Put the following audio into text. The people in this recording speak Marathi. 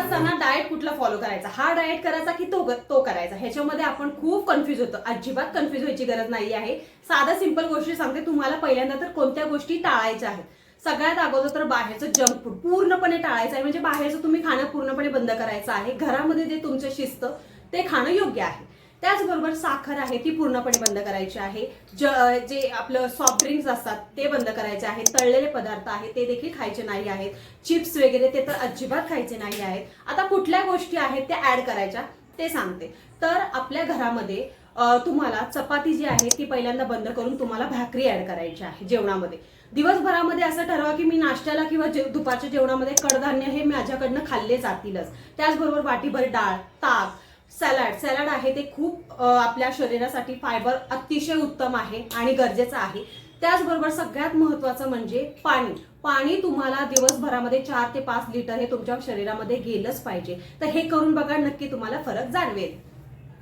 असताना डाएट कुठला फॉलो करायचा, हा डाएट करायचा की तो करायचा, ह्याच्यामध्ये आपण खूप कन्फ्युज होतो. अजिबात कन्फ्युज व्हायची गरज नाही आहे. साधा सिंपल गोष्टी सांगते तुम्हाला. पहिल्यांदा तर कोणत्या गोष्टी टाळायच्या आहेत. सगळ्यात अगोदर तर बाहेरचं जंक फूड पूर्णपणे टाळायचं आहे. म्हणजे बाहेरचं तुम्ही खाणं पूर्णपणे बंद करायचं आहे. घरामध्ये जे तुमचं शिस्त ते खाणं योग्य आहे. त्याचबरोबर साखर आहे ती पूर्णपणे बंद करायची आहे. जे आपलं सॉफ्ट ड्रिंक्स असतात ते बंद करायचे आहेत. तळलेले पदार्थ आहेत ते देखील खायचे नाही आहेत. चिप्स वगैरे ते तर अजिबात खायचे नाही आहेत. आता कुठल्या गोष्टी आहेत त्या ऍड करायच्या ते सांगते. तर आपल्या घरामध्ये तुम्हाला चपाती जी आहे ती पहिल्यांदा बंद करून तुम्हाला भाकरी ऍड करायची आहे जेवणामध्ये. दिवसभरामध्ये असं ठरवा की मी नाश्त्याला किंवा दुपारच्या जेवणामध्ये कडधान्य हे माझ्याकडनं खाल्ले जातीलच. त्याचबरोबर वाटीभर डाळ, ताक, सॅलड आहे ते खूप आपल्या शरीरासाठी फायबर अतिशय उत्तम आहे आणि गरजेचं आहे. त्याचबरोबर सगळ्यात महत्वाचं म्हणजे पाणी तुम्हाला दिवसभरामध्ये 4 ते 5 लिटर हे तुमच्या शरीरामध्ये गेलंच पाहिजे. तर हे करून बघा, नक्की तुम्हाला फरक जाणवेल.